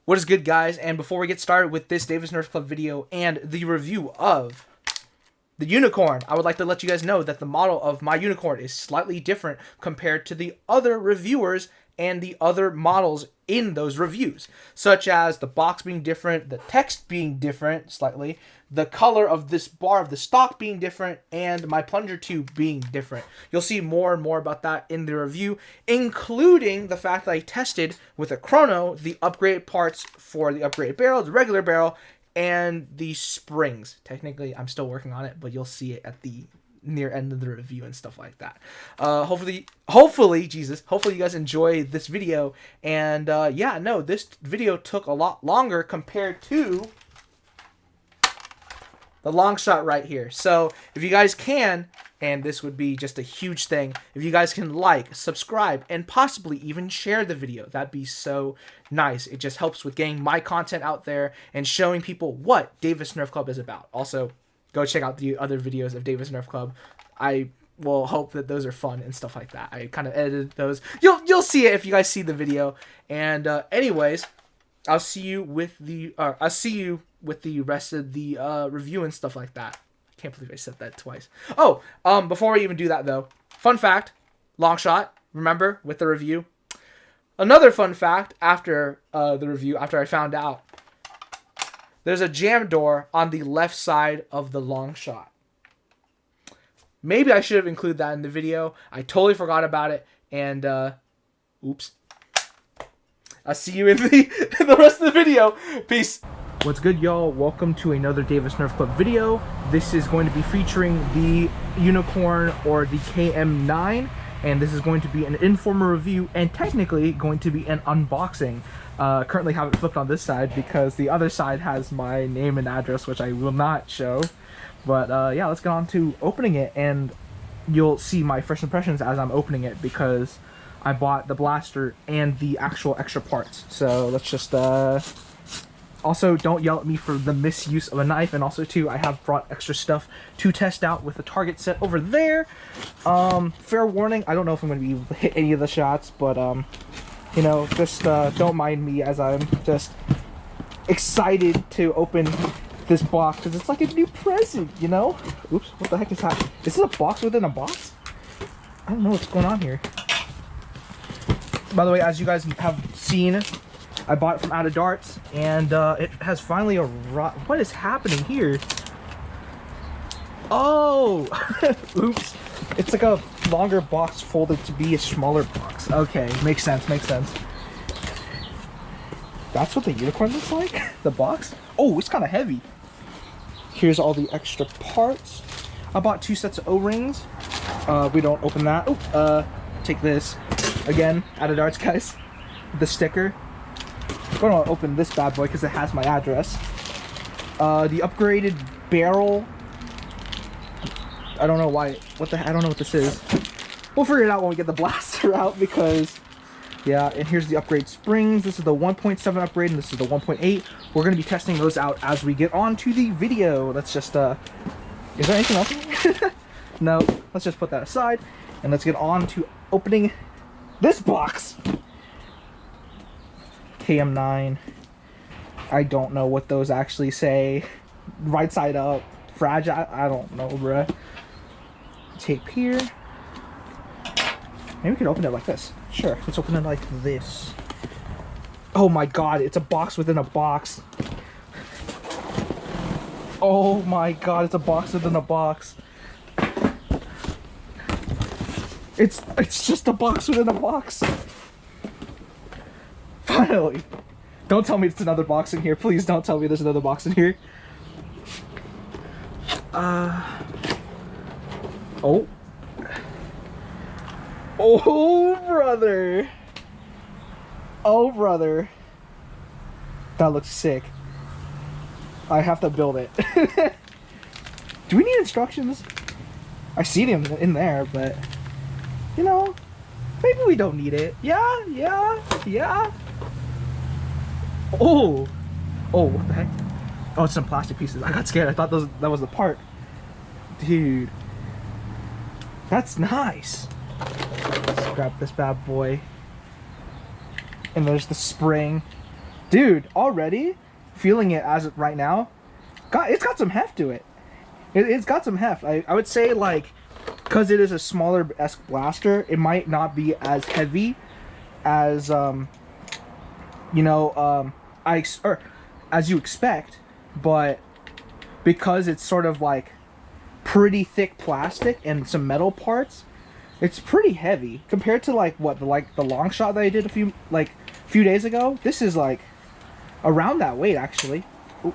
What is good, guys? And before we get started with this Davis Nerf Club video and the review of the Unicorn, I would like to let you guys know that the model of my Unicorn is slightly different compared to the other reviewers and the other models in those reviews, such as the box being different, the text being different slightly, the color of this bar of the stock being different, and my plunger tube being different. You'll see more and more about that in the review, including the fact that I tested with a chrono the upgraded parts for the upgraded barrel, the regular barrel, and the springs. Technically, I'm still working on it, but you'll see it at the near end of the review and stuff like that. Hopefully you guys enjoy this video. And yeah, no, this video took a lot longer compared to the Longshot right here. So if you guys can, and this would be just a huge thing, if you guys can like, subscribe, and possibly even share the video, that'd be so nice. It just helps with getting my content out there and showing people what Davis Nerf Club is about. Also, go check out the other videos of Davis Nerf Club. I will hope that those are fun and stuff like that. I kind of edited those. You'll see it if you guys see the video. And anyways, I'll see you with the rest of the review and stuff like that. I can't believe I said that twice. Oh, before we even do that though, fun fact, Longshot, remember, with the review. Another fun fact after the review, after I found out, there's a jam door on the left side of the Longshot. Maybe I should have included that in the video. I totally forgot about it, and oops. I'll see you in the rest of the video. Peace. What's good, y'all? Welcome to another Davis Nerf Club video. This is going to be featuring the Unicorn, or the KM9, and this is going to be an informal review and technically going to be an unboxing. Currently have it flipped on this side because the other side has my name and address, which I will not show. But yeah, let's get on to opening it, and you'll see my first impressions as I'm opening it because I bought the blaster and the actual extra parts. So let's just also, don't yell at me for the misuse of a knife. And also too, I have brought extra stuff to test out with the target set over there. Fair warning, I don't know if I'm going to be able to hit any of the shots, but you know, just don't mind me as I'm just excited to open this box because it's like a new present, you know? Oops, what the heck is that? Is this a box within a box? I don't know what's going on here. By the way, as you guys have seen, I bought it from OutOfDarts, and it has finally arrived. What is happening here? Oh! Oops. It's like a longer box folded to be a smaller box. Okay, makes sense, makes sense. That's what the Unicorn looks like? The box? Oh, it's kind of heavy. Here's all the extra parts. I bought 2 sets of O-rings. We don't open that. Oh, take this. Again, OutOfDarts, guys. The sticker. I'm going to open this bad boy because it has my address. The upgraded barrel. I don't know why. I don't know what this is. We'll figure it out when we get the blaster out because, yeah. And here's the upgrade springs. This is the 1.7 upgrade, and this is the 1.8. We're going to be testing those out as we get on to the video. Let's just, is there anything else? No. Let's just put that aside, and let's get on to opening this box. KM9. I don't know what those actually say. Right side up. Fragile. I don't know, bruh. Tape here. Maybe we could open it like this. Sure, let's open it like this. Oh my god, it's a box within a box. Oh my god, it's a box within a box. It's just a box within a box. Finally. Don't tell me it's another box in here. Please don't tell me there's another box in here. Oh. Oh, brother. Oh, brother. That looks sick. I have to build it. Do we need instructions? I see them in there, but, you know, maybe we don't need it. Yeah, yeah, yeah. Oh. Oh, what the heck? Oh, it's some plastic pieces. I got scared. I thought that was the part. Dude. That's nice. Let's grab this bad boy. And there's the spring. Dude, already feeling it as of right now. It's got some heft to it. It's got some heft. I would say, like, because it is a smaller-esque blaster, it might not be as heavy as as you expect, but because it's sort of like pretty thick plastic and some metal parts, it's pretty heavy compared to like what the Longshot that I did a few days ago. This is like around that weight actually. Ooh.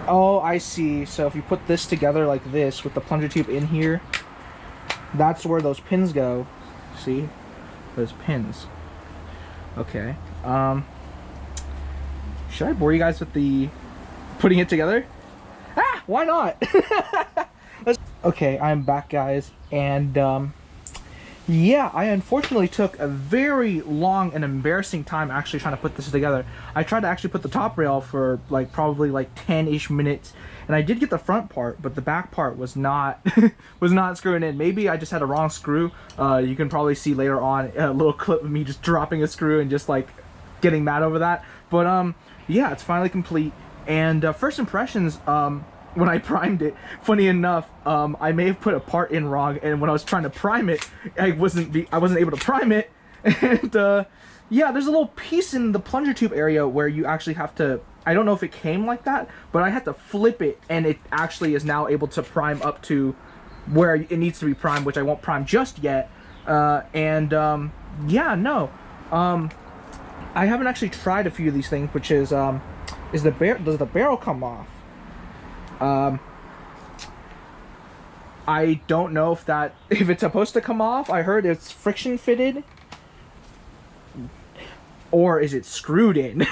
Oh, I see. So if you put this together like this with the plunger tube in here, that's where those pins go. See? Those pins. Okay. Should I bore you guys with the putting it together? Ah, why not? Okay, I'm back, guys, and yeah, I unfortunately took a very long and embarrassing time actually trying to put this together. I tried to actually put the top rail for like probably like 10-ish minutes, and I did get the front part, but the back part was not was not screwing in. Maybe I just had a wrong screw. You can probably see later on a little clip of me just dropping a screw and just like getting mad over that. But yeah, it's finally complete. And first impressions, when I primed it, funny enough, I may have put a part in wrong, and when I was trying to prime it, I wasn't able to prime it. And yeah, there's a little piece in the plunger tube area where you actually have to, I don't know if it came like that, but I had to flip it, and it actually is now able to prime up to where it needs to be primed, which I won't prime just yet. Yeah, no, I haven't actually tried a few of these things, which is does the barrel come off? I don't know if it's supposed to come off. I heard it's friction fitted, or is it screwed in?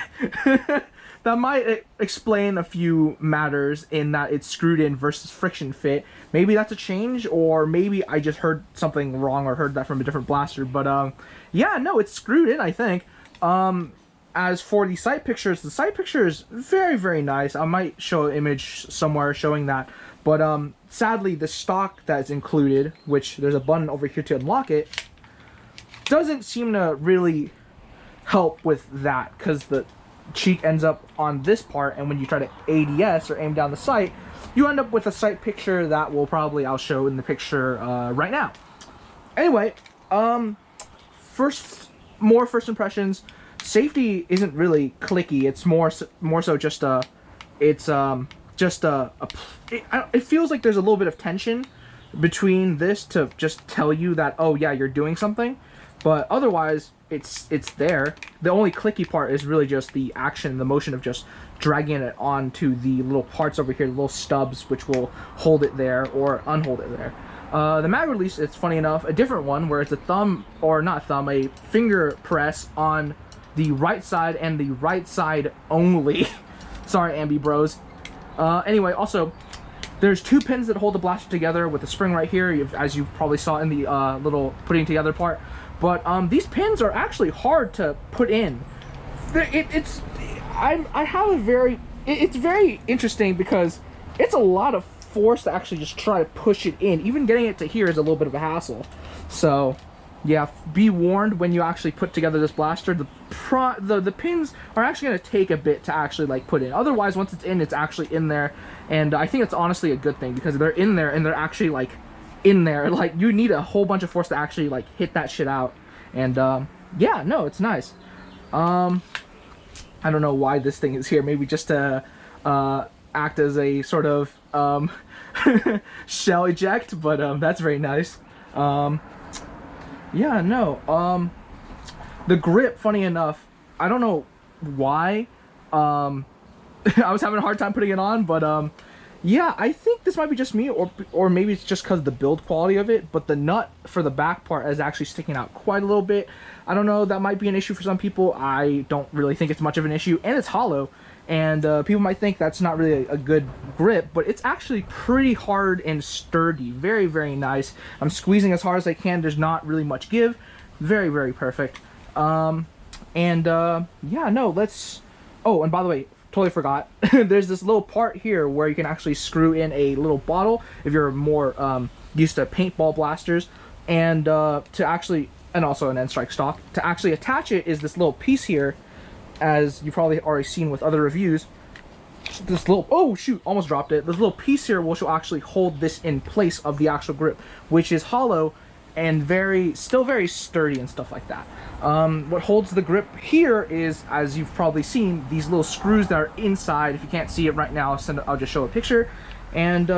That might explain a few matters in that it's screwed in versus friction fit. Maybe that's a change, or maybe I just heard something wrong or heard that from a different blaster. But yeah, no, it's screwed in, I think. As for the sight pictures, the sight picture is very, very nice. I might show an image somewhere showing that. But sadly, the stock that's included, which there's a button over here to unlock it, doesn't seem to really help with that, because the cheek ends up on this part, and when you try to ADS or aim down the sight, you end up with a sight picture that I'll show in the picture right now. Anyway, first impressions. Safety isn't really clicky. It's more so just it feels like there's a little bit of tension between this to just tell you that, oh yeah, you're doing something, but otherwise it's there. The only clicky part is really just the action, the motion of just dragging it onto the little parts over here, the little stubs, which will hold it there or unhold it there. The mag release, it's funny enough, a different one where it's a finger press on the right side and the right side only. Sorry, Ambi bros. Anyway, also, there's two pins that hold the blaster together with a spring right here, as you probably saw in the little putting together part. But these pins are actually hard to put in. It's very interesting because it's a lot of force to actually just try to push it in. Even getting it to here is a little bit of a hassle. So yeah, be warned when you actually put together this blaster. The pins are actually going to take a bit to actually like put in. Otherwise, once it's in, it's actually in there, and I think it's honestly a good thing because they're in there and they're actually like in there. Like, you need a whole bunch of force to actually like hit that shit out. And yeah, no, it's nice. I don't know why this thing is here. Maybe just to act as a sort of shell eject, but that's very nice. Yeah, no, the grip, funny enough, I don't know why, I was having a hard time putting it on, but, yeah, I think this might be just me, or maybe it's just because of the build quality of it, but the nut for the back part is actually sticking out quite a little bit. I don't know, that might be an issue for some people. I don't really think it's much of an issue, and it's hollow, and people might think that's not really a good grip, but it's actually pretty hard and sturdy. Very, very nice. I'm squeezing as hard as I can. There's not really much give. Very, very perfect. Yeah, no, let's... Oh, and by the way, totally forgot. There's this little part here where you can actually screw in a little bottle if you're more used to paintball blasters, and to actually... And also an N-Strike stock. To actually attach it is this little piece here, as you've probably already seen with other reviews, this little, oh shoot, almost dropped it. This little piece here will actually hold this in place of the actual grip, which is hollow and still very sturdy and stuff like that. What holds the grip here is, as you've probably seen, these little screws that are inside. If you can't see it right now, I'll just show a picture. And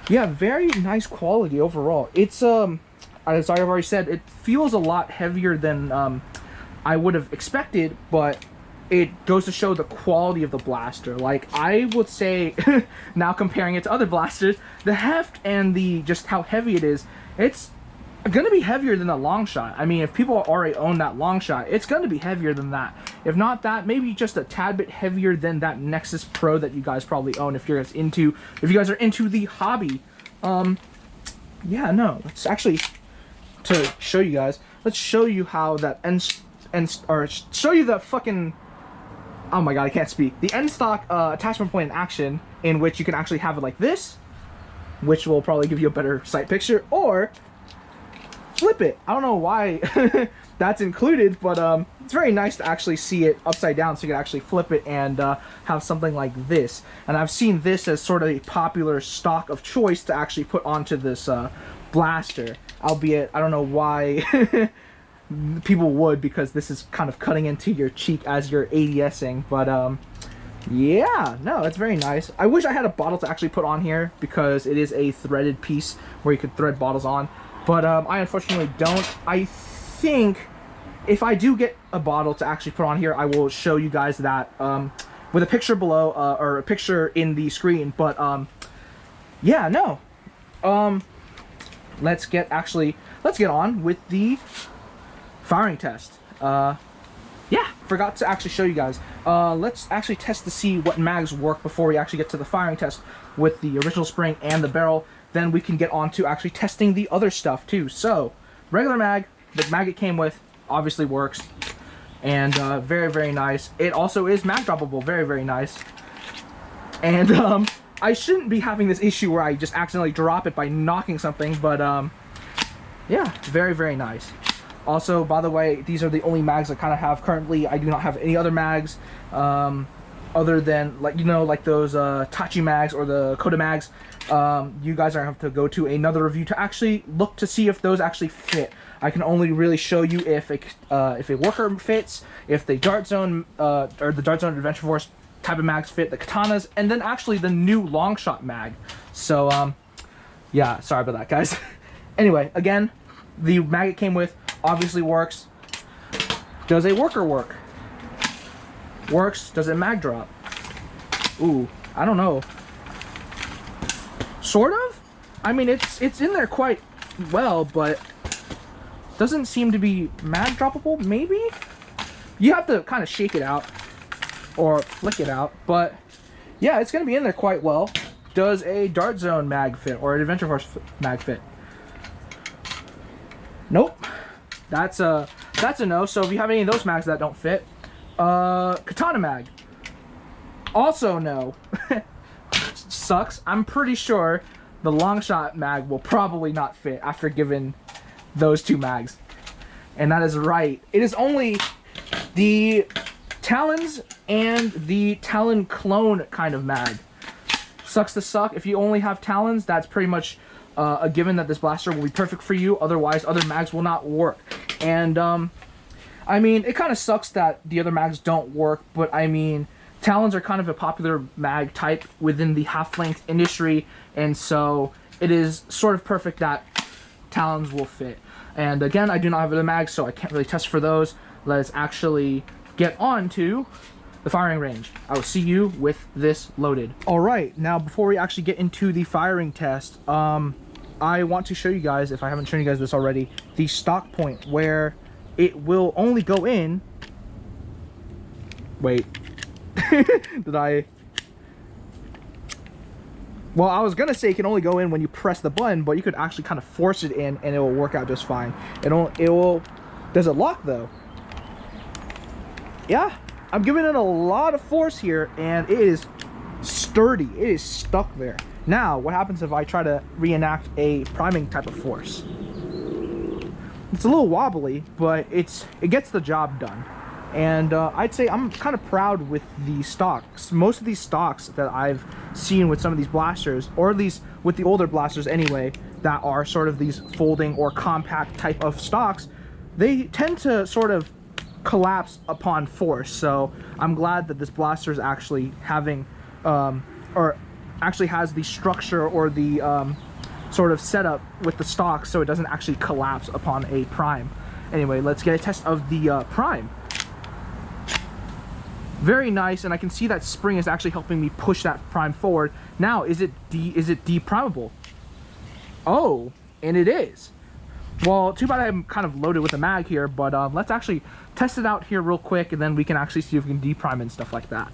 yeah, very nice quality overall. It's as I've already said, it feels a lot heavier than I would have expected, but it goes to show the quality of the blaster. Like, I would say, now comparing it to other blasters, the heft and just how heavy it is, it's gonna be heavier than the Longshot. I mean, if people already own that Longshot, it's gonna be heavier than that. If not that, maybe just a tad bit heavier than that Nexus Pro that you guys probably own if you guys are into the hobby. Yeah, no, let's actually, to show you guys, let's show you how that show you the fucking, oh my god, I can't speak. The end stock attachment point in action, in which you can actually have it like this, which will probably give you a better sight picture, or flip it. I don't know why that's included, but it's very nice to actually see it upside down, so you can actually flip it and have something like this. And I've seen this as sort of a popular stock of choice to actually put onto this blaster, albeit I don't know why people would, because this is kind of cutting into your cheek as you're ADSing. But yeah, no, it's very nice. I wish I had a bottle to actually put on here, because it is a threaded piece where you could thread bottles on, but I unfortunately don't. I think if I do get a bottle to actually put on here, I will show you guys that with a picture below, or a picture in the screen. But yeah, no, let's get on with the firing test. Yeah, forgot to actually show you guys. Let's actually test to see what mags work before we actually get to the firing test with the original spring and the barrel. Then we can get on to actually testing the other stuff too. So, regular mag, the mag it came with, obviously works. And very, very nice. It also is mag droppable, very, very nice. And I shouldn't be having this issue where I just accidentally drop it by knocking something, but yeah, very, very nice. Also, by the way, these are the only mags I kind of have currently. I do not have any other mags other than, like, you know, like those Tachi mags or the Koda mags. You guys are going to have to go to another review to actually look to see if those actually fit. I can only really show you if a worker fits, if the Dart Zone or the Dart Zone Adventure Force type of mags fit, the katanas, and then actually the new Longshot mag. So yeah, sorry about that, guys. Anyway, again, the mag it came with obviously works. Does a worker work? Works. Does it mag drop? Ooh, I don't know. Sort of? I mean, it's in there quite well, but doesn't seem to be mag droppable, maybe? You have to kind of shake it out or flick it out, but yeah, it's going to be in there quite well. Does a Dart Zone mag fit or an Adventure Force mag fit? Nope. That's a no. So if you have any of those mags that don't fit, Katana mag, also no. Sucks. I'm pretty sure the Longshot mag will probably not fit after given those two mags. And that is right. It is only the Talons and the Talon clone kind of mag. Sucks to suck. If you only have Talons, that's pretty much a given that this blaster will be perfect for you. Otherwise, other mags will not work. And I mean, it kind of sucks that the other mags don't work, but I mean, Talons are kind of a popular mag type within the half-length industry, and so it is sort of perfect that Talons will fit. And again, I do not have other mags, so I can't really test for those. Let's actually get on to the firing range. I will see you with this loaded. All right, now before we actually get into the firing test, I want to show you guys, if I haven't shown you guys this already, the stock point where it will only go in. Wait, did I? Well, I was gonna say it can only go in when you press the button, but you could actually kind of force it in and it will work out just fine. It will. Does it lock though? Yeah, I'm giving it a lot of force here, and it is sturdy. It is stuck there. Now, what happens if I try to reenact a priming type of force? It's a little wobbly, but it gets the job done. And I'd say I'm kind of proud with the stocks. Most of these stocks that I've seen with some of these blasters, or at least with the older blasters anyway, that are sort of these folding or compact type of stocks, they tend to sort of collapse upon force. So I'm glad that this blaster is actually having or actually has the structure or the sort of setup with the stock so it doesn't actually collapse upon a prime. Anyway, let's get a test of the prime. Very nice, and I can see that spring is actually helping me push that prime forward. Now, is it deprimable? Oh, and it is. Well, too bad I'm kind of loaded with a mag here, but let's actually test it out here real quick, and then we can actually see if we can deprime and stuff like that.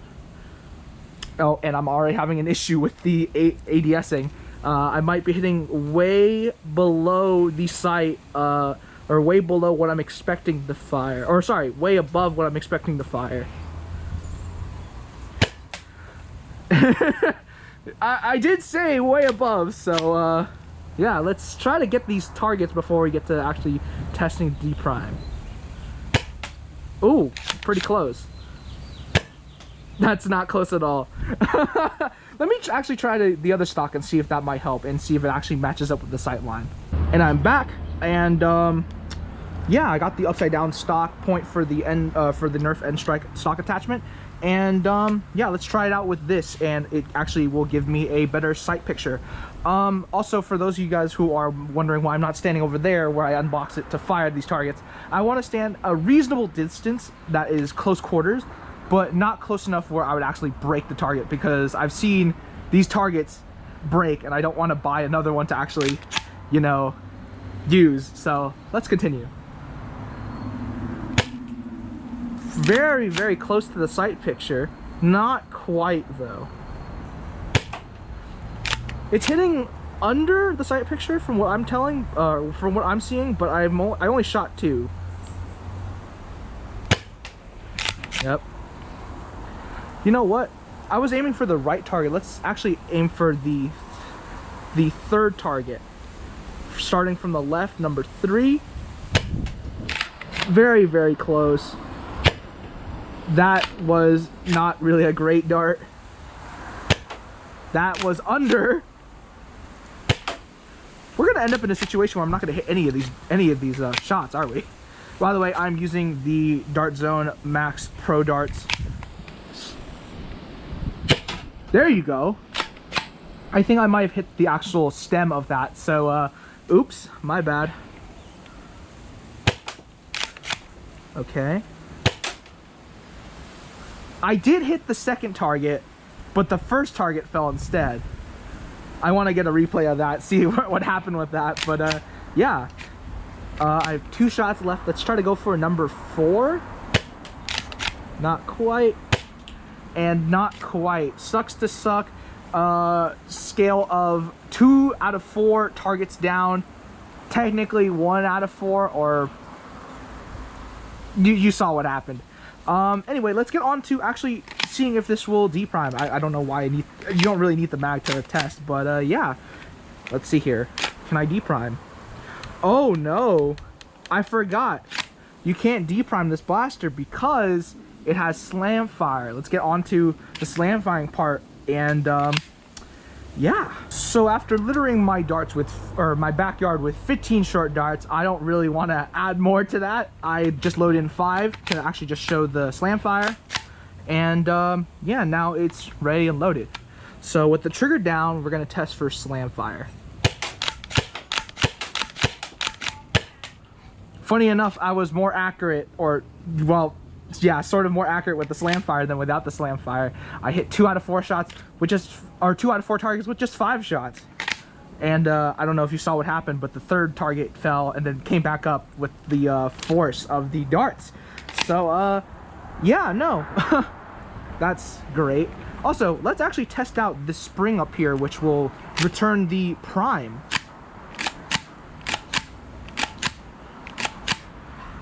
Oh, and I'm already having an issue with the ADSing. I might be hitting way below the sight, or way below what I'm expecting to fire. Or sorry, way above what I'm expecting to fire. I did say way above, so yeah, let's try to get these targets before we get to actually testing D prime. Ooh, pretty close. That's not close at all. Let me actually try the other stock and see if that might help, and see if it actually matches up with the sight line. And I'm back, and yeah, I got the upside down stock point for the end for the Nerf end strike stock attachment. And yeah, let's try it out with this, and it actually will give me a better sight picture. Also, for those of you guys who are wondering why I'm not standing over there where I unbox it to fire these targets, I want to stand a reasonable distance that is close quarters, but not close enough where I would actually break the target, because I've seen these targets break and I don't want to buy another one to actually, you know, use. So let's continue. Very, very close to the sight picture. Not quite though. It's hitting under the sight picture from what I'm telling, from what I'm seeing, but I only shot 2. Yep. You know what? I was aiming for the right target. Let's actually aim for the third target. Starting from the left, number 3. Very, very close. That was not really a great dart. That was under. We're gonna end up in a situation where I'm not gonna hit any of these shots, are we? By the way, I'm using the Dart Zone Max Pro darts. There you go. I think I might have hit the actual stem of that, so oops, my bad. Okay. I did hit the second target, but the first target fell instead. I want to get a replay of that, see what happened with that, but yeah. I have 2 shots left. Let's try to go for a number 4. Not quite. And not quite. Sucks to suck. Scale of 2 out of 4 targets down. Technically 1 out of 4, or you saw what happened. Anyway, let's get on to actually seeing if this will deprime. I don't know why you don't really need the mag to test, but yeah. Let's see here. Can I deprime? Oh no, I forgot. You can't deprime this blaster because it has slam fire. Let's get on to the slam firing part, and yeah. So after littering my darts with, or my backyard with 15 short darts, I don't really want to add more to that. I just load in 5 to actually just show the slam fire, and yeah, now it's ready and loaded. So with the trigger down, we're going to test for slam fire. Funny enough, I was more accurate, or well, yeah, sort of more accurate with the slam fire than without the slam fire. I hit 2 out of 4 shots with just, or 2 out of 4 targets with just 5 shots. And I don't know if you saw what happened, but the third target fell and then came back up with the force of the darts. So yeah, no, that's great. Also, let's actually test out this spring up here, which will return the prime.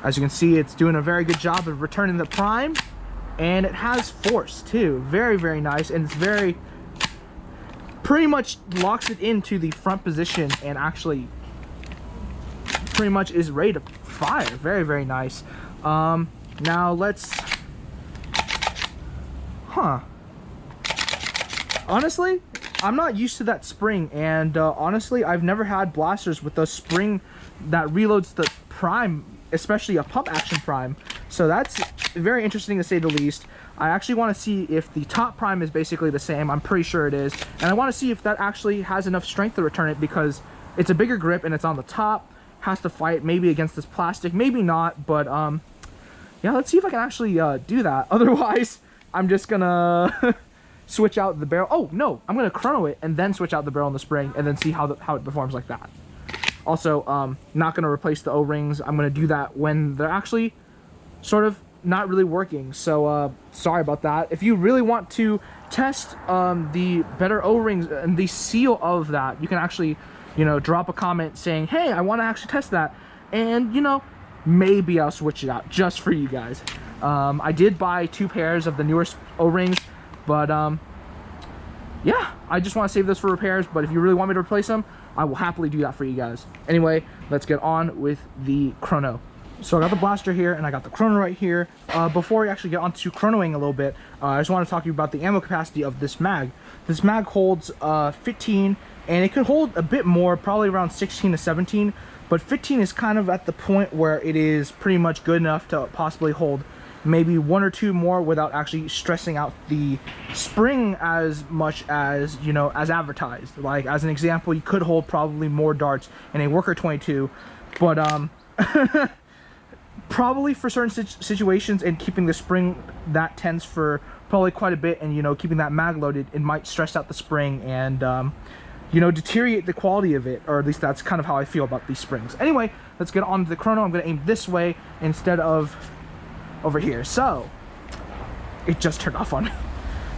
As you can see, it's doing a very good job of returning the prime, and it has force too. Very, very nice, and it's very, pretty much locks it into the front position and actually pretty much is ready to fire. Very, very nice. Now let's... Honestly, I'm not used to that spring, and honestly, I've never had blasters with a spring that reloads the prime, especially a pump action prime. So that's very interesting to say the least. I actually want to see if the top prime is basically the same. I'm pretty sure it is. And I want to see if that actually has enough strength to return it, because it's a bigger grip and it's on the top. Has to fight maybe against this plastic, maybe not, but yeah, let's see if I can actually do that. Otherwise, I'm just gonna switch out the barrel. Oh no, I'm gonna chrono it and then switch out the barrel and the spring and then see how it performs like that. Also, not gonna replace the O-rings. I'm gonna do that when they're actually sort of not really working. So sorry about that. If you really want to test the better O-rings and the seal of that, you can actually, you know, drop a comment saying, hey, I want to actually test that, and you know, maybe I'll switch it out just for you guys. I did buy 2 pairs of the newer O-rings, but yeah, I just want to save those for repairs. But if you really want me to replace them, I will happily do that for you guys. Anyway, let's get on with the chrono. So I got the blaster here and I got the chrono right here. Before we actually get onto chronoing a little bit, I just want to talk to you about the ammo capacity of this mag. This mag holds 15, and it could hold a bit more, probably around 16 to 17, but 15 is kind of at the point where it is pretty much good enough to possibly hold maybe 1 or 2 more without actually stressing out the spring as much as, you know, as advertised. Like, as an example, you could hold probably more darts in a Worker 22, but probably for certain situations and keeping the spring that tense for probably quite a bit, and you know, keeping that mag loaded, it might stress out the spring and you know, deteriorate the quality of it, or at least that's kind of how I feel about these springs. Anyway, let's get on to the chrono. I'm going to aim this way instead of over here. So it just turned off on me.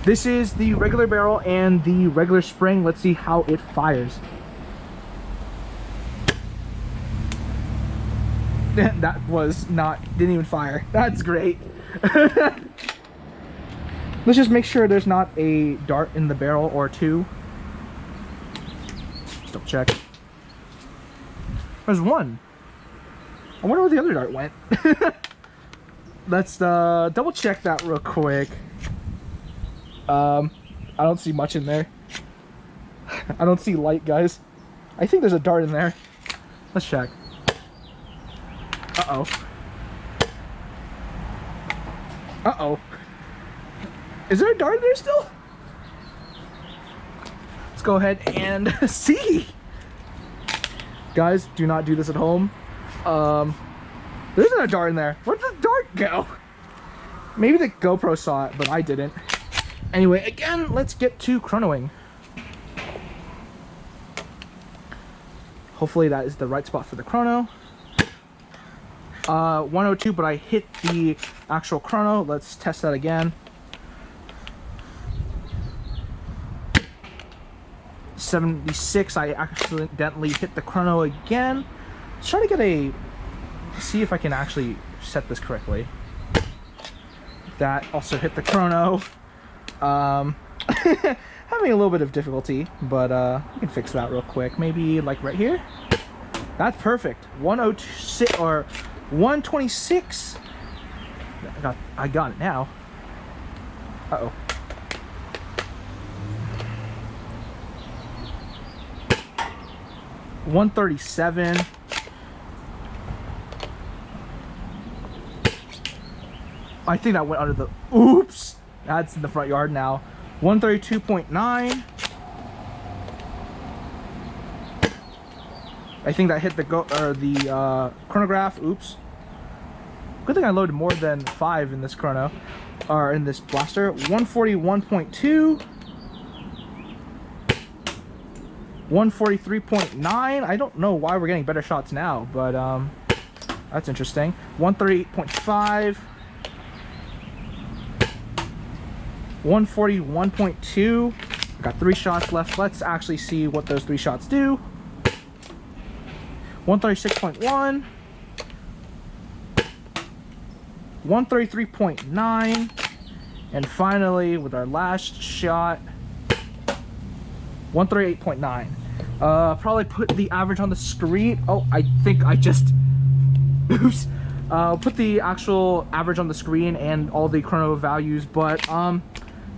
This is the regular barrel and the regular spring. Let's see how it fires. That was not, didn't even fire. That's great. Let's just make sure there's not a dart in the barrel or 2. Just double check. There's 1. I wonder where the other dart went. Let's double check that real quick. I don't see much in there. I don't see light, guys. I think there's a dart in there. Let's check. Uh-oh. Uh-oh. Is there a dart there still? Let's go ahead and see. Guys, do not do this at home. There isn't a dart in there. Where'd the dart go? Maybe the GoPro saw it, but I didn't. Anyway, again, let's get to chronoing. Hopefully that is the right spot for the chrono. 102, but I hit the actual chrono. Let's test that again. 76, I accidentally hit the chrono again. Let's try to get a, see if I can actually set this correctly. That also hit the chrono. Having a little bit of difficulty, but we can fix that real quick. Maybe like right here. That's perfect. 106 or 126. I got it now. Uh-oh. $137. I think that went under the, oops, that's in the front yard now. 132.9. I think that hit the chronograph. Oops. Good thing I loaded more than 5 in this chrono, or in this blaster. 141.2. 143.9. I don't know why we're getting better shots now, but that's interesting. 138.5. 141.2. I got 3 shots left. Let's actually see what those 3 shots do. 136.1. 133.9. And finally, with our last shot, 138.9. Probably put the average on the screen. Oh, I think I just, oops. I'll put the actual average on the screen and all the chrono values, but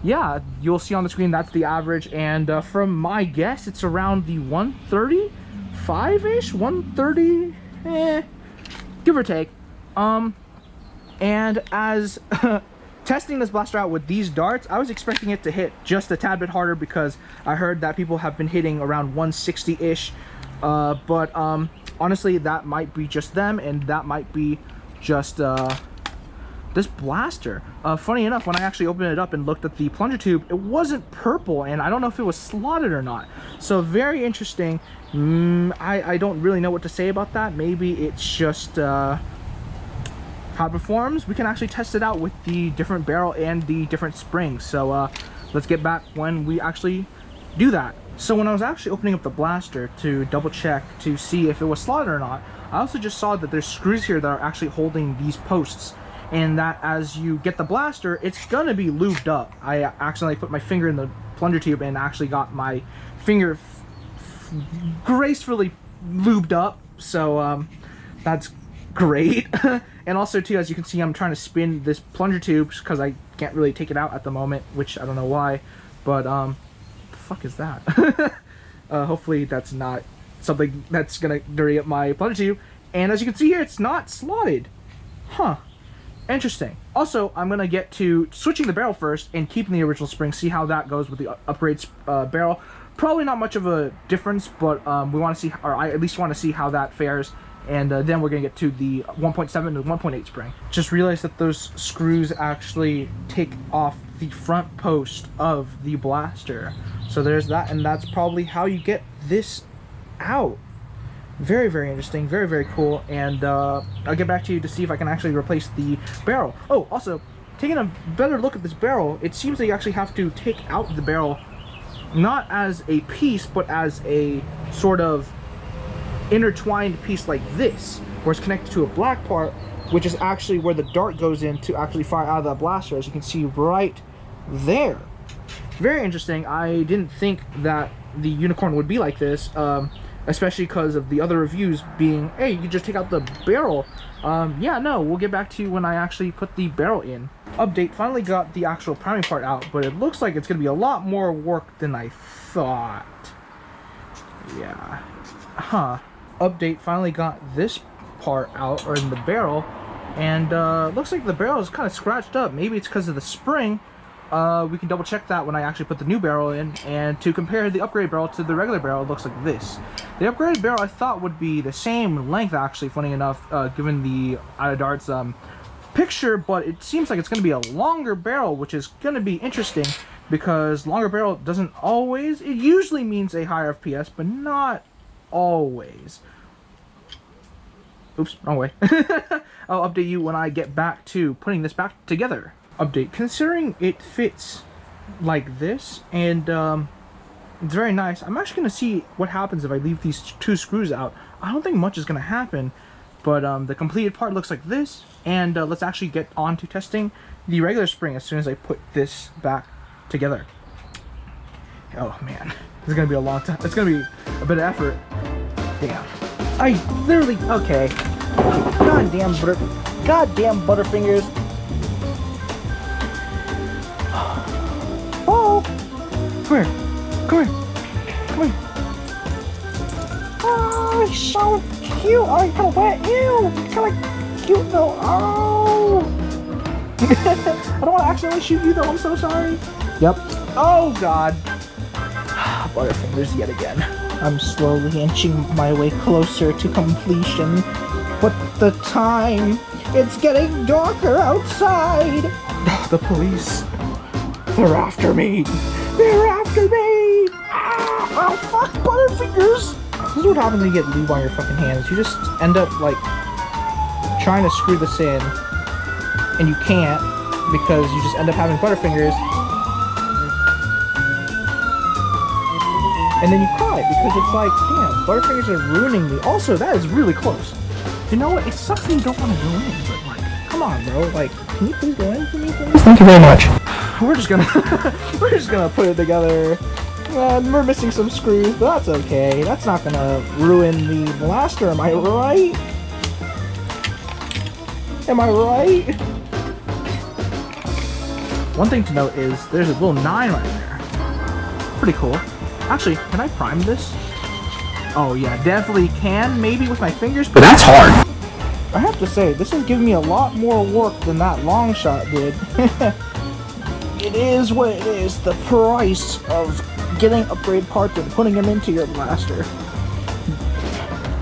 yeah, you'll see on the screen that's the average, and from my guess, it's around the 135-ish, 130, give or take. And as testing this blaster out with these darts, I was expecting it to hit just a tad bit harder because I heard that people have been hitting around 160-ish, but honestly, that might be just them, and that might be just this blaster. Funny enough, when I actually opened it up and looked at the plunger tube, it wasn't purple, and I don't know if it was slotted or not. So very interesting. I don't really know what to say about that. Maybe it's just how it performs. We can actually test it out with the different barrel and the different springs. So let's get back when we actually do that. So when I was actually opening up the blaster to double check to see if it was slotted or not, I also just saw that there's screws here that are actually holding these posts, and that as you get the blaster, it's gonna be lubed up. I accidentally put my finger in the plunger tube and actually got my finger gracefully lubed up, so that's great. And also too, as you can see, I'm trying to spin this plunger tube because I can't really take it out at the moment, which I don't know why, but what the fuck is that? Hopefully that's not something that's gonna dirty up my plunger tube. And as you can see here, it's not slotted. Huh, interesting. Also, I'm gonna get to switching the barrel first and keeping the original spring, see how that goes with the upgrade barrel. Probably not much of a difference, but we want to see, or I at least want to see how that fares. And then we're gonna get to the 1.7 and 1.8 spring. Just realized that those screws actually take off the front post of the blaster. So there's that, and that's probably how you get this out. Very, very interesting, very, very cool. And I'll get back to you to see if I can actually replace the barrel. Oh, also, taking a better look at this barrel, it seems that you actually have to take out the barrel not as a piece, but as a sort of intertwined piece like this, where it's connected to a black part, which is actually where the dart goes in to actually fire out of that blaster, as you can see right there. Very interesting. I didn't think that the Unicorn would be like this, especially because of the other reviews being, hey, you just take out the barrel. Yeah, no, we'll get back to you when I actually put the barrel in. Update, finally got the actual priming part out, but it looks like it's going to be a lot more work than I thought. Yeah. Huh. Update, finally got this part out, or in the barrel, and looks like the barrel is kind of scratched up. Maybe it's because of the spring. We can double check that when I actually put the new barrel in. And to compare the upgrade barrel to the regular barrel, it looks like this. The upgraded barrel I thought would be the same length, actually, funny enough, given the OutOfDarts picture, but it seems like it's going to be a longer barrel, which is going to be interesting, because longer barrel doesn't always, it usually means a higher FPS, but not always. Oops, wrong way. I'll update you when I get back to putting this back together. Update, considering it fits like this, and it's very nice, I'm actually going to see what happens if I leave these two screws out. I don't think much is going to happen, but the completed part looks like this, and let's actually get on to testing the regular spring as soon as I put this back together. Oh man, this is going to be a long time. It's going to be a bit of effort. Damn. I literally, okay. Goddamn Butterfingers. Oh! Come here. Come here. Come here. Oh, he's so cute. Oh, he's kind of wet. Ew. He's kind of cute though. Oh! I don't want to accidentally shoot you though. I'm so sorry. Yep. Oh, God. Butterfingers yet again. I'm slowly inching my way closer to completion. But the time, it's getting darker outside. The police, they're after me. They're after me. Ah, oh, fuck, Butterfingers. This is what happens when you get lube on your fucking hands. You just end up, like, trying to screw this in, and you can't, because you just end up having Butterfingers. And then you cry because it's like, damn, Butterfingers are ruining me. Also, that is really close. You know what? It sucks that you don't want to go in, but like, come on, bro. Like, can you please go in for me, please? Thank you very much. We're just gonna put it together. We're missing some screws, but that's okay. That's not gonna ruin the blaster, am I right? Am I right? One thing to note is there's a little 9 right there. Pretty cool. Actually, can I prime this? Oh yeah, definitely can, maybe with my fingers, but that's hard. I have to say, this is giving me a lot more work than that Longshot did. It is what it is, the price of getting upgrade parts and putting them into your blaster.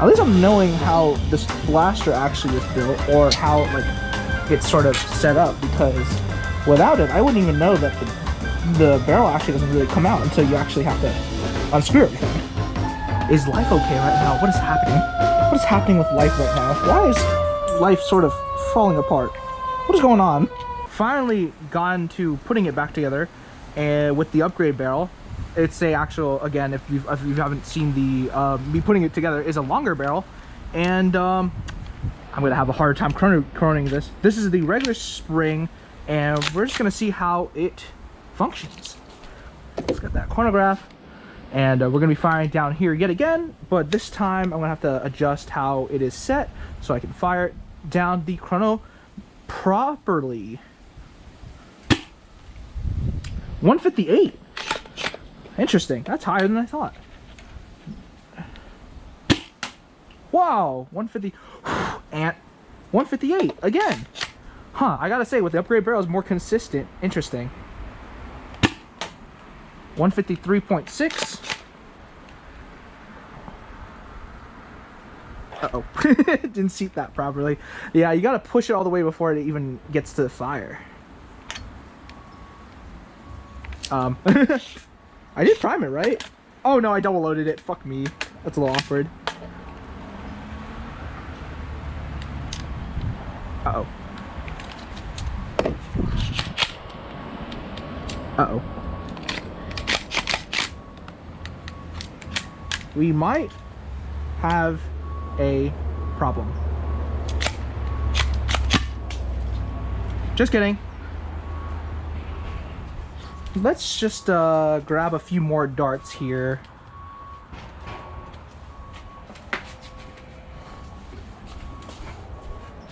At least I'm knowing how this blaster actually is built, or how like it's sort of set up, because without it, I wouldn't even know that the barrel actually doesn't really come out until you actually have to unscrew everything. Is life okay right now? What is happening? What is happening with life right now? Why is life sort of falling apart? What is going on? Finally gotten to putting it back together, and with the upgrade barrel. It's a actual, again, if you haven't seen the me putting it together, is a longer barrel, and I'm gonna have a hard time chronoing this. This is the regular spring, and we're just gonna see how it functions. Let's get that chronograph, and we're gonna be firing down here yet again, but this time I'm gonna have to adjust how it is set so I can fire it down the chrono properly. 158. Interesting. That's higher than I thought. Wow, 150 and 158 again. Huh, I gotta say, with the upgrade barrel is more consistent. Interesting. 153.6. Uh-oh. Didn't seat that properly. Yeah, you gotta push it all the way before it even gets to the fire. I did prime it, right? Oh no, I double loaded it. Fuck me. That's a little awkward. Uh-oh. Uh-oh. We might have a problem. Just kidding. Let's just grab a few more darts here.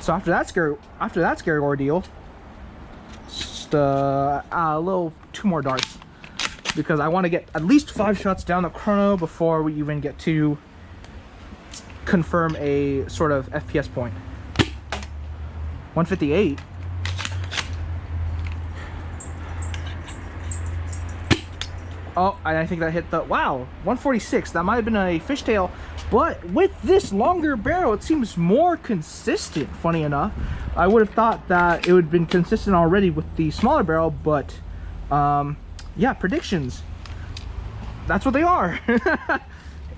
So after that scary ordeal, just a two more darts, because I want to get at least 5 shots down the chrono before we even get to confirm a sort of FPS point. 158. Oh, I think that hit the, wow, 146. That might have been a fishtail, but with this longer barrel, it seems more consistent, funny enough. I would have thought that it would have been consistent already with the smaller barrel, but yeah, predictions. That's what they are.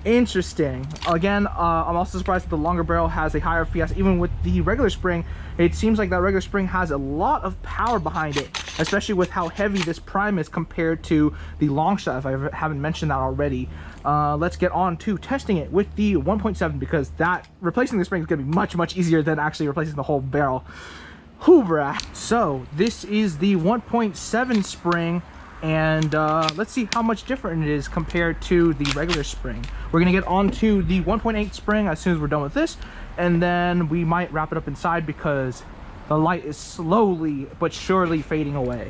Interesting. Again, I'm also surprised that the longer barrel has a higher FPS. Even with the regular spring, it seems like that regular spring has a lot of power behind it, especially with how heavy this prime is compared to the Longshot, if I haven't mentioned that already. Let's get on to testing it with the 1.7, because that replacing the spring is going to be much easier than actually replacing the whole barrel. Hoorah! So this is the 1.7 spring, and let's see how much different it is compared to the regular spring. We're gonna get on to the 1.8 spring as soon as we're done with this, and then we might wrap it up inside because the light is slowly but surely fading away.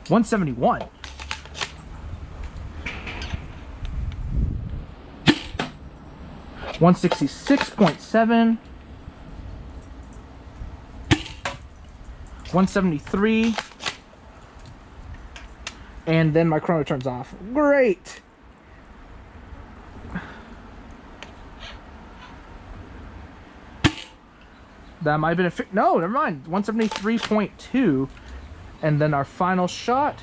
171. $166.7. 173. And then my chrono turns off. Great! That might have been a no, never mind. 173.2. And then our final shot.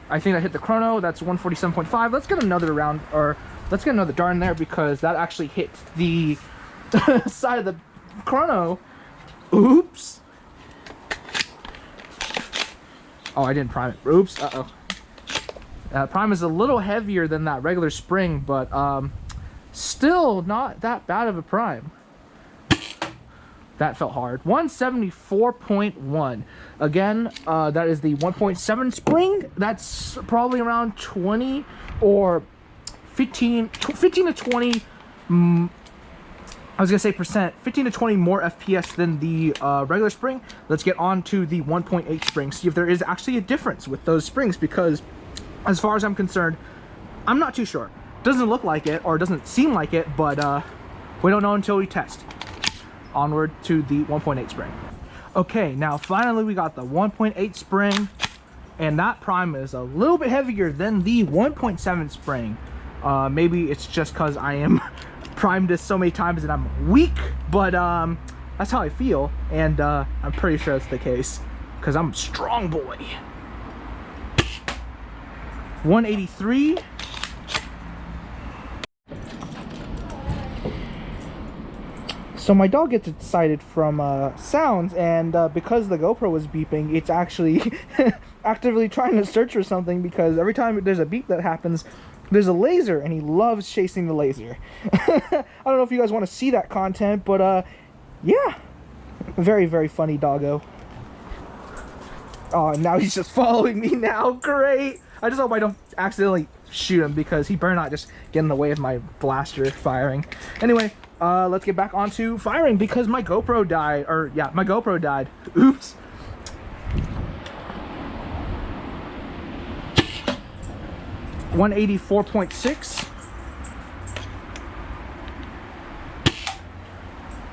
I think I hit the chrono. That's 147.5. Let's get another round, or let's get another dart in there, because that actually hit the side of the chrono. Oops. Oh, I didn't prime it. Oops. Uh-oh. Prime is a little heavier than that regular spring, but still not that bad of a prime. That felt hard. 174.1. Again, that is the 1.7 spring. That's probably around 20 or 15 to 20 I was gonna say percent, 15 to 20 more FPS than the regular spring. Let's get on to the 1.8 spring, see if there is actually a difference with those springs, because as far as I'm concerned, I'm not too sure. Doesn't look like it, or doesn't seem like it, but we don't know until we test. Onward to the 1.8 spring. Okay, now finally we got the 1.8 spring, and that prime is a little bit heavier than the 1.7 spring. Maybe it's just because I am primed this so many times and I'm weak, but that's how I feel, and I'm pretty sure that's the case because I'm a strong boy. 183. So my dog gets excited from sounds, and because the GoPro was beeping, it's actually actively trying to search for something, because every time there's a beep that happens, there's a laser, and he loves chasing the laser. I don't know if you guys want to see that content, but yeah, very, very funny doggo. Oh, now he's just following me now. Great. I just hope I don't accidentally shoot him, because he better not just get in the way of my blaster firing. Anyway, let's get back onto firing, because my GoPro died, or yeah, my GoPro died. Oops. .6,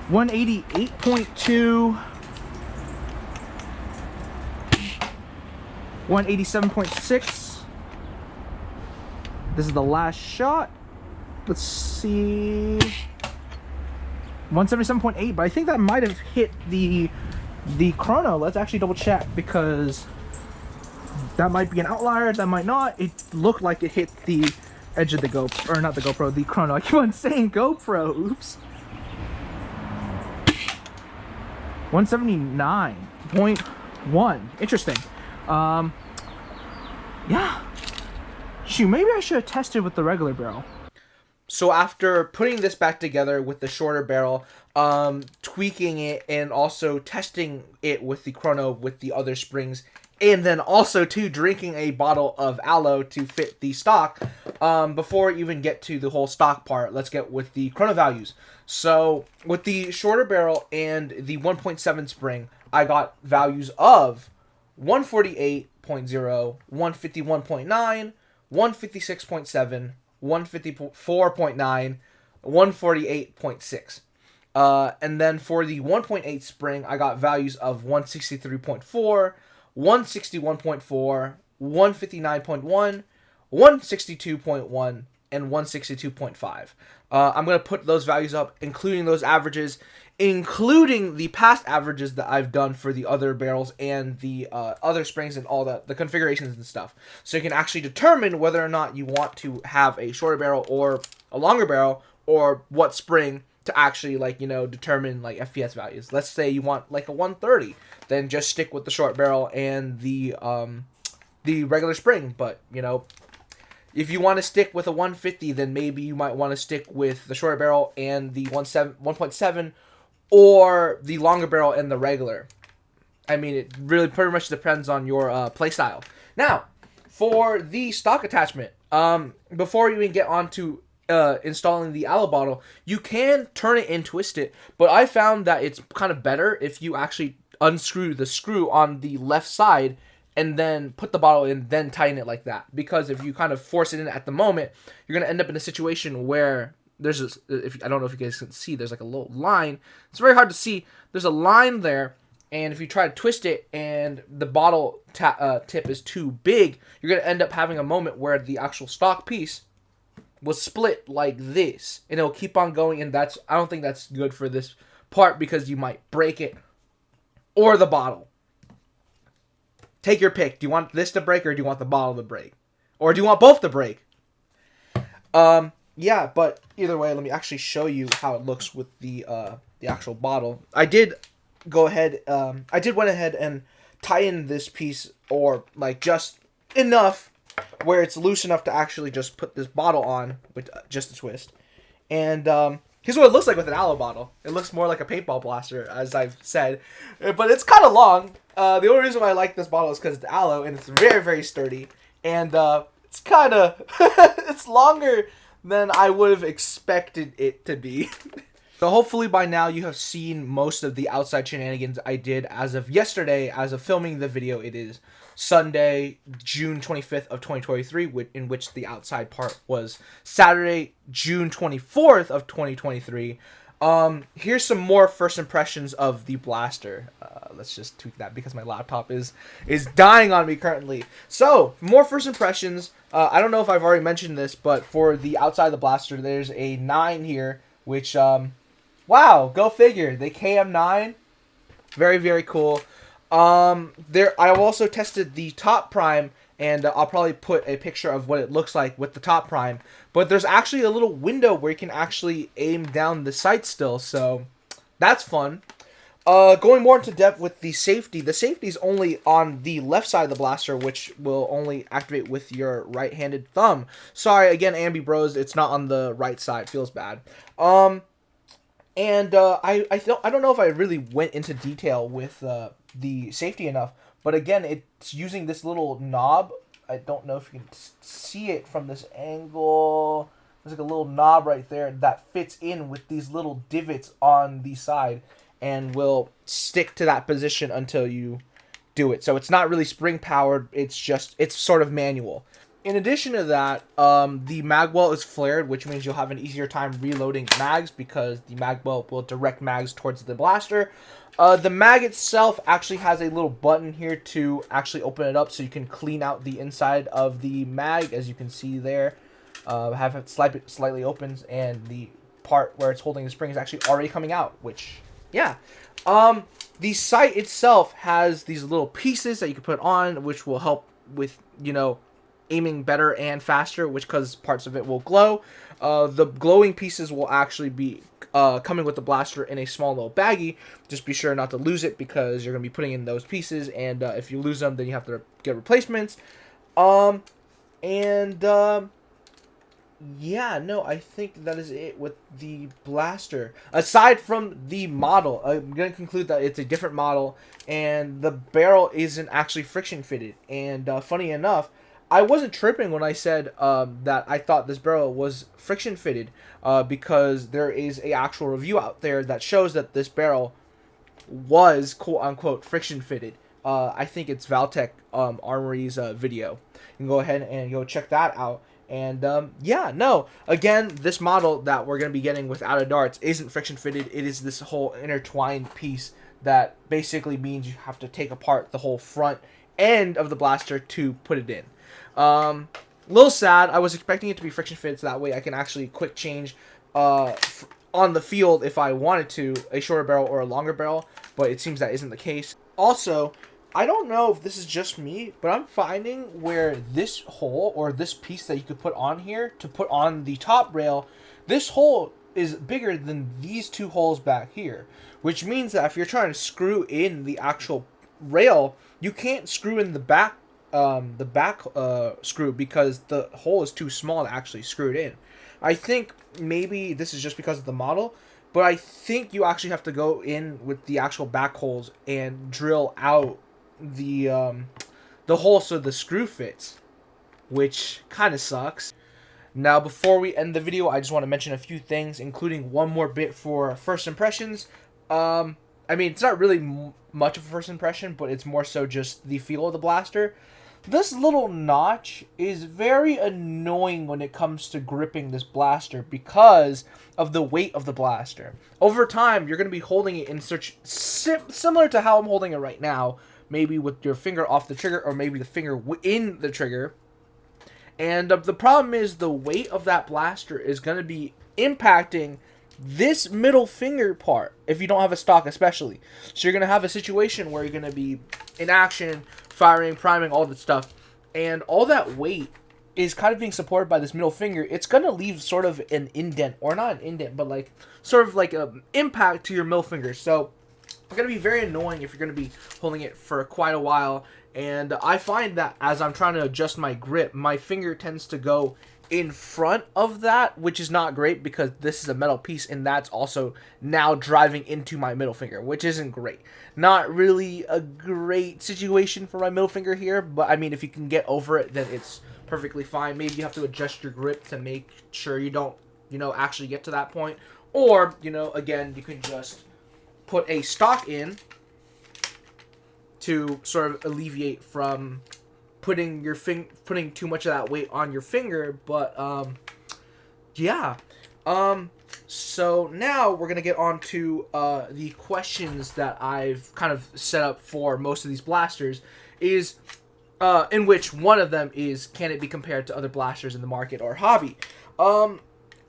188.2, 187.6. This is the last shot. Let's see. 177.8, but I think that might have hit the chrono. Let's actually double check, because that might be an outlier, that might not. It looked like it hit the edge of the GoPro, or not the GoPro, the chrono. I keep on saying GoPro, oops. 179.1, interesting. Yeah. Shoot, maybe I should have tested with the regular barrel. So after putting this back together with the shorter barrel, tweaking it, and also testing it with the chrono with the other springs, and then also too drinking a bottle of aloe to fit the stock, before we even get to the whole stock part, let's get with the chrono values. So with the shorter barrel and the 1.7 spring, I got values of 148.0, 151.9, 156.7, 154.9, 148.6. And then for the 1.8 spring, I got values of 163.4, 161.4, 159.1, 162.1, and 162.5. I'm going to put those values up, including those averages, including the past averages that I've done for the other barrels and the other springs and all the configurations and stuff. So you can actually determine whether or not you want to have a shorter barrel or a longer barrel, or what spring to actually, like, you know, determine like FPS values. Let's say you want like a 130, then just stick with the short barrel and the regular spring. But, you know, if you want to stick with a 150, then maybe you might want to stick with the short barrel and the 1.7, or the longer barrel and the regular. I mean, it really pretty much depends on your play style. Now, for the stock attachment, before you even get on to installing the aloe bottle, you can turn it and twist it, but I found that it's kind of better if you actually unscrew the screw on the left side and then put the bottle in, then tighten it like that. Because if you kind of force it in at the moment, you're going to end up in a situation where there's this, I don't know if you guys can see, there's like a little line. It's very hard to see. There's a line there, and if you try to twist it and the bottle tip is too big, you're going to end up having a moment where the actual stock piece will split like this, and it'll keep on going, and I don't think that's good for this part, because you might break it or the bottle. Take your pick. Do you want this to break, or do you want the bottle to break? Or do you want both to break? Yeah, but either way, let me actually show you how it looks with the actual bottle. I did went ahead and tighten this piece, or like just enough where it's loose enough to actually just put this bottle on with just a twist. And here's what it looks like with an aloe bottle. It looks more like a paintball blaster, as I've said, but it's kind of long. The only reason why I like this bottle is because it's aloe, and it's very, very sturdy, and it's kind of it's longer than I would have expected it to be. So hopefully by now you have seen most of the outside shenanigans I did as of yesterday. As of filming the video, it is Sunday, June 25th of 2023, in which the outside part was Saturday, June 24th of 2023. Here's some more first impressions of the blaster. Let's just tweak that because my laptop is dying on me currently. So, more first impressions. I don't know if I've already mentioned this, but for the outside of the blaster, there's a 9 here, which, wow, go figure. The KM9, very, very cool. I've also tested the top prime, and I'll probably put a picture of what it looks like with the top prime. But there's actually a little window where you can actually aim down the sight still, so that's fun. Going more into depth with the safety is only on the left side of the blaster, which will only activate with your right-handed thumb. Sorry, again, Ambi Bros, it's not on the right side. Feels bad. I don't know if I really went into detail with the safety enough, but again, it's using this little knob. I don't know if you can see it from this angle. There's like a little knob right there that fits in with these little divots on the side and will stick to that position until you do it. So it's not really spring powered, it's sort of manual. In addition to that, the mag well is flared, which means you'll have an easier time reloading mags because the mag well will direct mags towards the blaster. The mag itself actually has a little button here to actually open it up so you can clean out the inside of the mag, as you can see there. Have it slightly opens, and the part where it's holding the spring is actually already coming out, which, yeah. The sight itself has these little pieces that you can put on, which will help with, aiming better and faster, which because parts of it will glow. The glowing pieces will actually be coming with the blaster in a small little baggie. Just be sure not to lose it because you're going to be putting in those pieces, and if you lose them, then you have to get replacements. Yeah, no, I think that is it with the blaster. Aside from the model, I'm going to conclude that it's a different model, and the barrel isn't actually friction fitted. And funny enough, I wasn't tripping when I said that I thought this barrel was friction fitted, because there is a actual review out there that shows that this barrel was quote-unquote friction fitted. I think it's Valtech Armory's video. You can go ahead and go check that out. And, yeah, no, again, this model that we're going to be getting with OutOfDarts isn't friction fitted. It is this whole intertwined piece that basically means you have to take apart the whole front end of the blaster to put it in. A little sad. I was expecting it to be friction fitted so that way I can actually quick change on the field if I wanted to, a shorter barrel or a longer barrel, but it seems that isn't the case. Also, I don't know if this is just me, but I'm finding where this hole or this piece that you could put on here to put on the top rail, this hole is bigger than these two holes back here, which means that if you're trying to screw in the actual rail, you can't screw in the back screw because the hole is too small to actually screw it in. I think maybe this is just because of the model, but I think you actually have to go in with the actual back holes and drill out the hole so the screw fits, which kind of sucks. Now, before we end the video, I just want to mention a few things, including one more bit for first impressions. I mean, it's not really much of a first impression, but it's more so just the feel of the blaster. This little notch is very annoying when it comes to gripping this blaster because of the weight of the blaster. Over time, you're going to be holding it in such similar to how I'm holding it right now, maybe with your finger off the trigger or maybe the finger in the trigger. And the problem is the weight of that blaster is going to be impacting this middle finger part if you don't have a stock especially. So you're going to have a situation where you're going to be in action, firing, priming, all that stuff. And all that weight is kind of being supported by this middle finger. It's going to leave sort of an indent, or not an indent, but like sort of like an impact to your middle finger. So it's going to be very annoying if you're going to be holding it for quite a while. And I find that as I'm trying to adjust my grip, my finger tends to go in front of that, which is not great because this is a metal piece and that's also now driving into my middle finger, which isn't great. Not really a great situation for my middle finger here, but I mean, if you can get over it, then it's perfectly fine. Maybe you have to adjust your grip to make sure you don't, actually get to that point, Or, you know, again, you can just put a stock in to sort of alleviate from putting too much of that weight on your finger. But yeah. So now we're gonna get on to the questions that I've kind of set up for most of these blasters, is in which one of them is, can it be compared to other blasters in the market or hobby?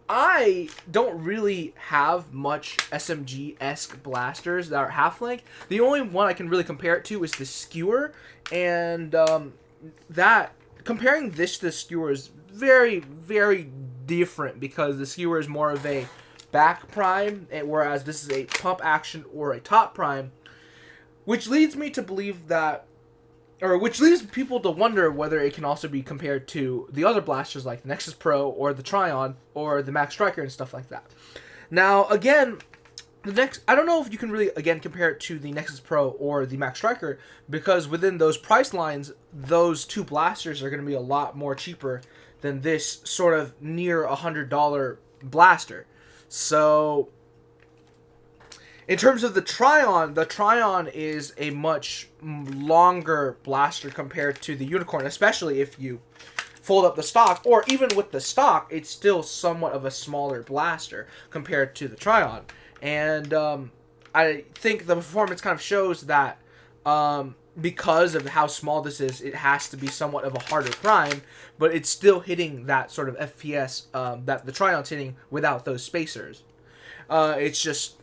I don't really have much SMG-esque blasters that are half-length. The only one I can really compare it to is the skewer, and comparing this to the skewer is very, very different, because the skewer is more of a back prime, whereas this is a pump action or a top prime, which leads me to believe that, or which leads people to wonder whether it can also be compared to the other blasters like the Nexus Pro or the Tryon or the Max Striker and stuff like that. Now, again, I don't know if you can really, again, compare it to the Nexus Pro or the Max Striker, because within those price lines, those two blasters are going to be a lot more cheaper than this sort of near $100 blaster. So, in terms of the Tryon is a much longer blaster compared to the Unicorn, especially if you fold up the stock, or even with the stock, it's still somewhat of a smaller blaster compared to the Tryon. And I think the performance kind of shows that because of how small this is, it has to be somewhat of a harder prime, but it's still hitting that sort of FPS that the Tryon's hitting without those spacers. It's just,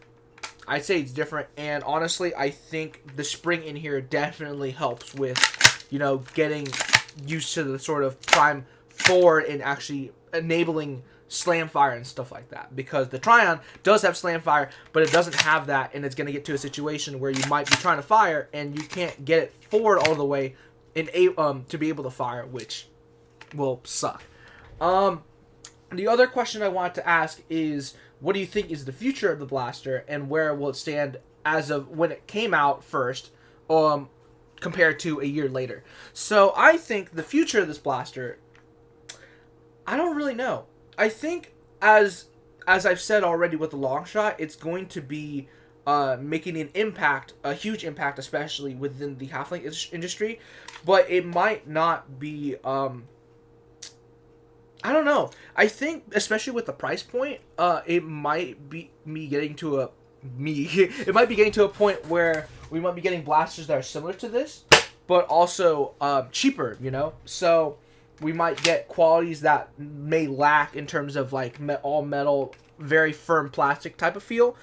I'd say it's different, and honestly, I think the spring in here definitely helps with, you know, getting used to the sort of prime forward and actually enabling slam fire and stuff like that, because the Tryon does have slam fire, but it doesn't have that, and it's going to get to a situation where you might be trying to fire and you can't get it forward all the way to be able to fire, which will suck. The other question I wanted to ask is, what do you think is the future of the blaster, and where will it stand as of when it came out first, compared to a year later? So I think the future of this blaster, I don't really know. I think, as I've said already with the Longshot, it's going to be making an impact, a huge impact, especially within the half-length industry, but it might not be, I don't know. I think, especially with the price point, it might be getting to a point where we might be getting blasters that are similar to this, but also cheaper, you know? So we might get qualities that may lack in terms of like all metal, very firm plastic type of feel,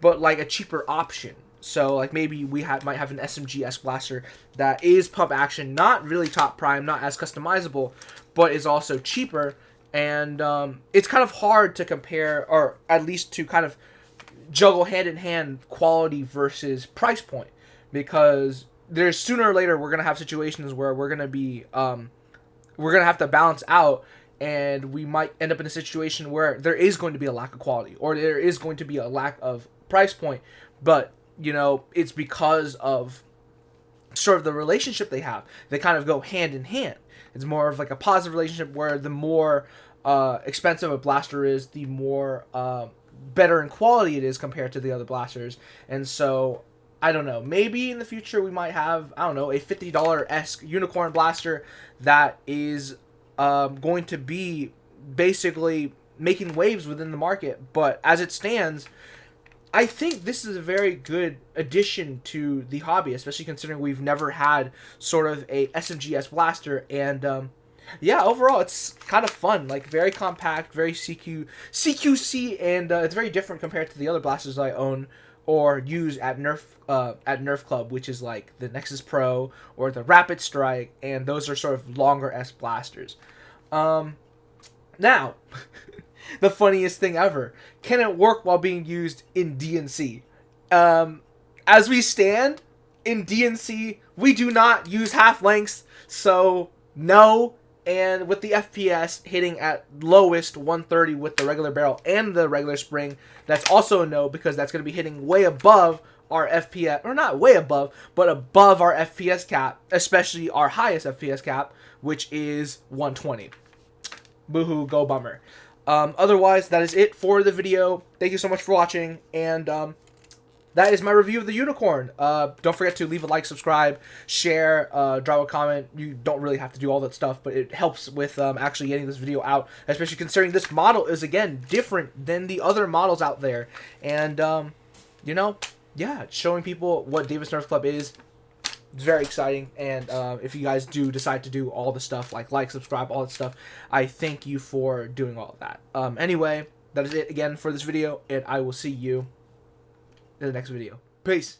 but like a cheaper option. So like maybe we might have an SMG-esque blaster that is pump action, not really top prime, not as customizable, but is also cheaper. And it's kind of hard to compare, or at least to kind of juggle hand in hand quality versus price point, because there's sooner or later we're gonna have situations where we're gonna have to balance out, and we might end up in a situation where there is going to be a lack of quality, or there is going to be a lack of price point, but you know, it's because of sort of the relationship they have. They kind of go hand in hand. It's more of like a positive relationship, where the more expensive a blaster is, the more better in quality it is compared to the other blasters. And so, I don't know, maybe in the future we might have, I don't know, a $50-esque Unicorn blaster that is going to be basically making waves within the market. But as it stands, I think this is a very good addition to the hobby, especially considering we've never had sort of a SMGS blaster. And yeah, overall it's kind of fun, like very compact, very CQC, and it's very different compared to the other blasters I own or use at Nerf Club, which is like the Nexus Pro or the Rapid Strike, and those are sort of longer S blasters. Now, the funniest thing ever, can it work while being used in DNC? As we stand in DNC, we do not use half lengths, so no. And with the FPS hitting at lowest 130 with the regular barrel and the regular spring, that's also a no, because that's going to be hitting way above our FPS, or not way above, but above our FPS cap, especially our highest FPS cap, which is 120. Boohoo, go bummer. Otherwise, that is it for the video. Thank you so much for watching, and that is my review of the Unicorn. Don't forget to leave a like, subscribe, share, drop a comment. You don't really have to do all that stuff, but it helps with actually getting this video out, especially considering this model is, again, different than the other models out there. And, you know, yeah, showing people what Davis Nerf Club is. It's very exciting, and if you guys do decide to do all the stuff, like, subscribe, all that stuff, I thank you for doing all of that. Anyway, that is it again for this video, and I will see you in the next video. Peace.